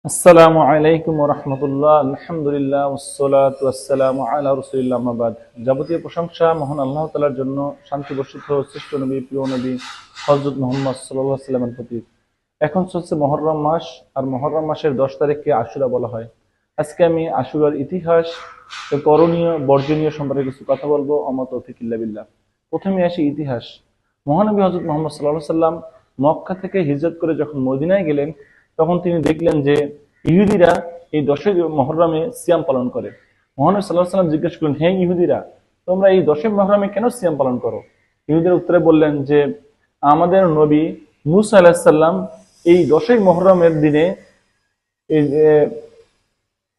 আসসালামু আলাইকুম ওয়া রাহমাতুল্লাহ। আলহামদুলিল্লাহ ওয়াসসালাতু ওয়াসসালামু আলা রাসূলিল্লাহ, আম্মা বাদ। যাবতীয় প্রশংসা মহান আল্লাহ তাআলার জন্য, শান্তি বর্ষিত শ্রেষ্ঠ নবী, প্রিয় নবী হযরত মুহাম্মদ সাল্লাল্লাহু আলাইহি ওয়াসাল্লামের প্রতি। এখন চলছে মুহররম মাস, আর মুহররম মাসের 10 তারিখকে আশুরা বলা হয়। আজকে আমি আশুরার ইতিহাস, করণীয় বর্জনীয় সম্পর্কে কিছু কথা বলবো। আমা তৌফিক ইল্লা বিল্লাহ। প্রথমে আসি ইতিহাস। মহানবী হযরত মুহাম্মদ সাল্লাল্লাহু আলাইহি ওয়াসাল্লাম মক্কা থেকে হিজরত করে যখন মদিনায় গেলেন, তখন তিনি দেখলেন যে ইহুদিরা এই 10ই মুহররমে সিয়াম পালন করে। মহানবী সাল্লাল্লাহু আলাইহি ওয়াসাল্লাম জিজ্ঞেস করলেন, হে ইহুদিরা, তোমরা এই 10ই মুহররমে কেন সিয়াম পালন করো? ইহুদিরা উত্তরে বললেন যে আমাদের নবী মূসা আলাইহিস সালাম এই 10ই মুহররমের দিনে এই যে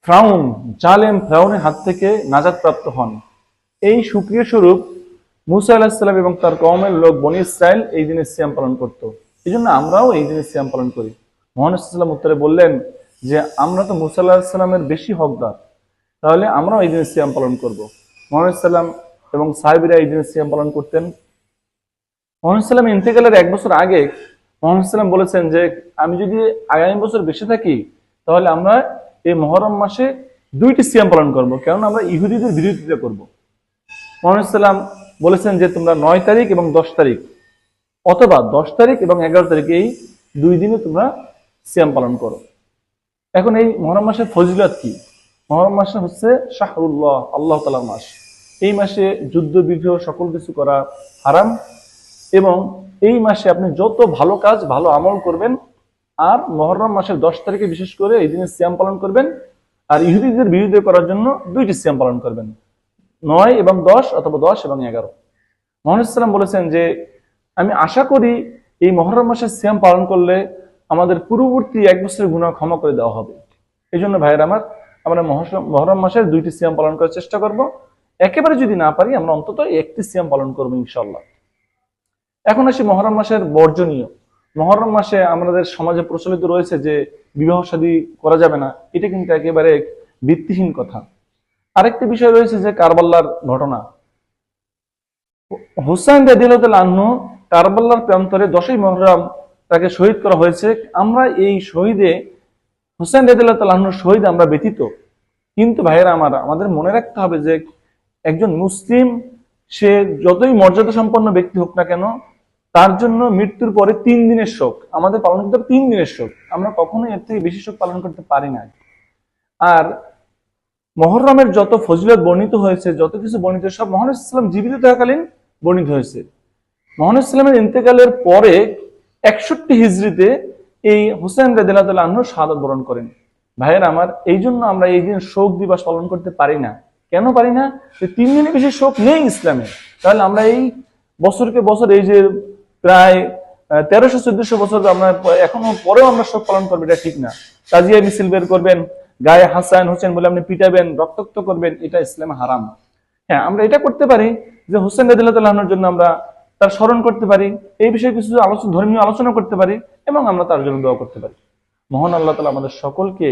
ফেরাউনের হাত থেকে নাজাত প্রাপ্ত হন। এই সুক্রিয়া স্বরূপ মূসা আলাইহিস সালাম এবং তার কওমের লোক বনী ইসরাইল এই দিনে সিয়াম পালন করত। এই জন্য আমরাও এই দিনে সিয়াম পালন করি। মহানবী সাল্লাল্লাহু আলাইহি ওয়াসাল্লাম উত্তরে বললেন যে আমরা তো মূসা আলাইহিস সালামের বেশি হকদার, তাহলে আমরাও এই দিনে সিয়াম পালন করব। মহানবী সাল্লাম এবং সাহাবীরা এই দিনে সিয়াম পালন করতেন। মহানবী সাল্লাম ইন্তেকালের 1 বছর আগে মহানবী সাল্লাম বলেছেন যে আমি যদি আগামী বছর বেঁচে থাকি, তাহলে আমরা এই মুহররম মাসে 2টি সিয়াম পালন করব, কারণ আমরা ইহুদিদের বিরোধিতা করব। মহানবী সাল্লাম বলেছেন যে তোমরা 9 তারিখ এবং 10 তারিখ অথবা 10 তারিখ এবং 11 তারিখ এই 2 দিনে তোমরা সিয়াম পালন করো। এখন এই মুহররম মাসের ফজিলত কি? মুহররম মাসে হচ্ছে শাহরুল্লাহ, আল্লাহ তাআলার মাস। এই মাসে যুদ্ধ বিগ্রহ সকল কিছু করা হারাম, এবং এই মাসে আপনি যত ভালো কাজ ভালো আমল করবেন, আর মুহররম মাসের 10 তারিখে বিশেষ করে এই দিনে সিয়াম পালন করবেন, আর ইহুদিদের বিরোধিতা করার জন্য 2টি সিয়াম পালন করবেন, 9 এবং 10 অথবা 10 এবং 11। মুহাম্মদ সাল্লাল্লাহু আলাইহি ওয়াসাল্লাম বলেছেন যে আমি আশা করি এই মুহররম মাসের সিয়াম পালন করলে আমাদের পূর্ববর্তী 1 বছরের গুনাহ ক্ষমা করে দেওয়া হবে। এই জন্য ভাইয়ের আমার, আমরা মুহররম মাসের 2টি সিয়াম পালন করার চেষ্টা করব। একেবারে যদি না পারি, আমরা অন্তত 1টি সিয়াম পালন করবো ইনশাআল্লাহ। এখন আসি মুহররম মাসের বর্জনীয়। মুহররম মাসে আমাদের সমাজে প্রচলিত রয়েছে যে বিবাহ শাদী করা যাবে না। এটা কিন্তু একেবারে ভিত্তিহীন কথা। আরেকটি বিষয় রয়েছে যে কারবালার ঘটনা। হুসাইন রাদিয়াল্লাহু তাআলা আনহু কারবালার প্রান্তরে 10ই মুহররম তাকে শহীদ করা হয়েছে। আমরা এই শহীদে হুসাইন রাদিয়াল্লাহু তাআলা আনহু শহীদ আমরা ব্যতীত। কিন্তু ভাইয়েরা আমাদের মনে রাখতে হবে যে একজন মুসলিম, সে যতই মর্যাদা সম্পন্ন ব্যক্তি হোক না কেন, তার জন্য মৃত্যুর পরে 3 দিনের শোক আমাদের পালন করতে হবে। 3 দিনের শোক, আমরা কখনোই এর থেকে বেশি শোক পালন করতে পারি না। আর মুহররমের যত ফজিলত বর্ণিত হয়েছে, যত কিছু বর্ণিত, সব মহানবী সাল্লাল্লাহু আলাইহি ওয়াসাল্লাম জীবিত থাকাকালীন বর্ণিত হয়েছে। মহানবী সাল্লাল্লাহু আলাইহি ওয়াসাল্লামের ইন্তেকালের পরে 61 হিজরিতে এই হুসাইন রাদিয়াল্লাহু তাআলা আনহু শাহাদাত বরণ করেন। ভাইয়েরা আমার, এই জন্য আমরা এই দিন শোক দিবস পালন করতে পারি না। কেন পারি না? যে 3 দিনের বেশি শোক নেই ইসলামে। তাহলে আমরা এই বছরকে বছর, এই যে প্রায় 1300-1400 বছর আমরা এখনো পরেও আমরা শোক পালন করবো, এটা ঠিক না। তাজিয়া মিছিল বের করবেন, গায়ে হাসান হোসেন বলে আপনি পিটাবেন, রক্তাক্ত করবেন, এটা ইসলামে হারাম। হ্যাঁ, আমরা এটা করতে পারি যে হুসাইন রাদিয়াল্লাহু তাআলা আনহুর জন্য আমরা তার স্মরণ করতে পারি, এই বিষয়ে কিছু ধর্মীয় আলোচনা করতে পারি, এবং আমরা তার জন্য দোয়া করতে পারি। মহান আল্লাহ তাআলা আমাদের সকলকে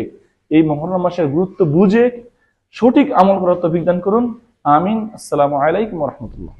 এই মুহররম মাসের গুরুত্ব বুঝে সঠিক আমল করার তৌফিক দান করুন। আমিন। আসসালামু আলাইকুম ওয়া রাহমাতুল্লাহ।